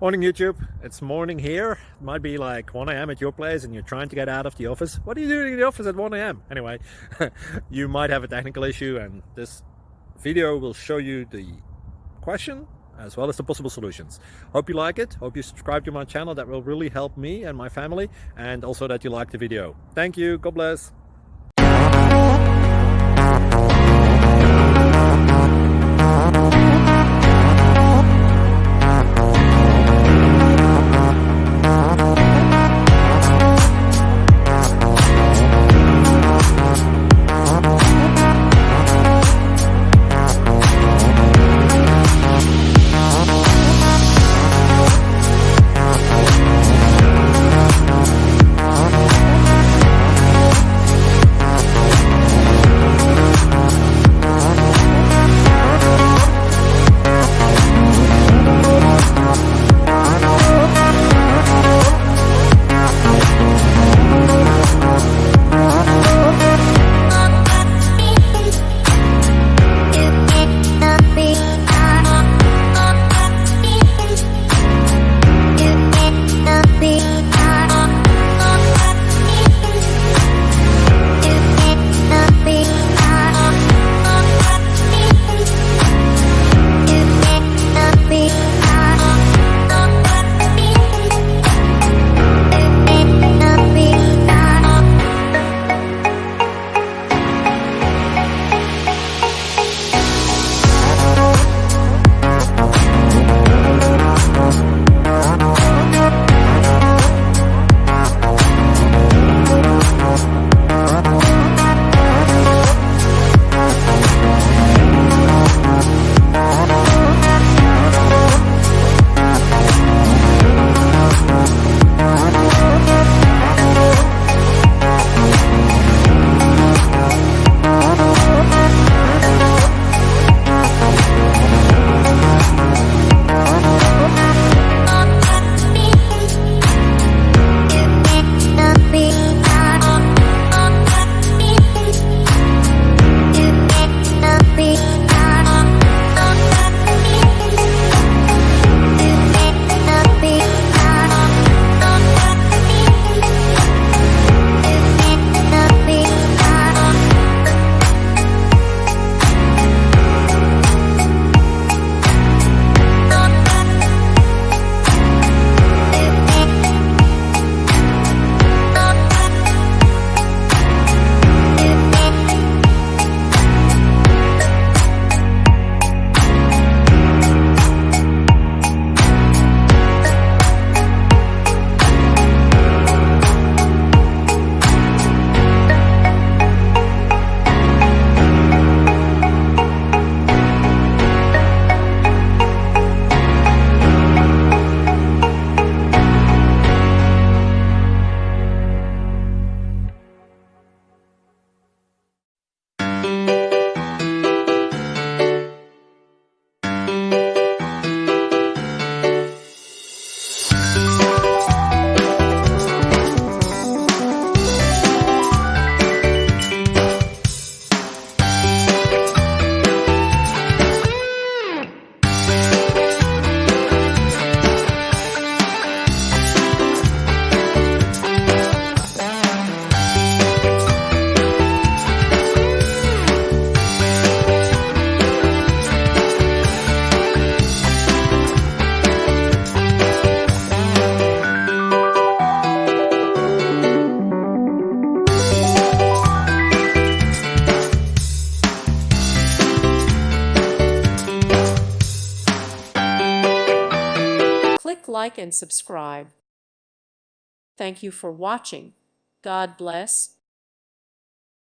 Morning YouTube, it's morning here. It might be like 1 a.m. at your place and you're trying to get out of the office. What are you doing in the office at 1 a.m? Anyway, you might have a technical issue and this video will show you the question as well as the possible solutions. Hope you like it, hope you subscribe to my channel. That will really help me and my family, and also that you like the video. Thank you, God bless. Click like and subscribe. Thank you for watching. God bless.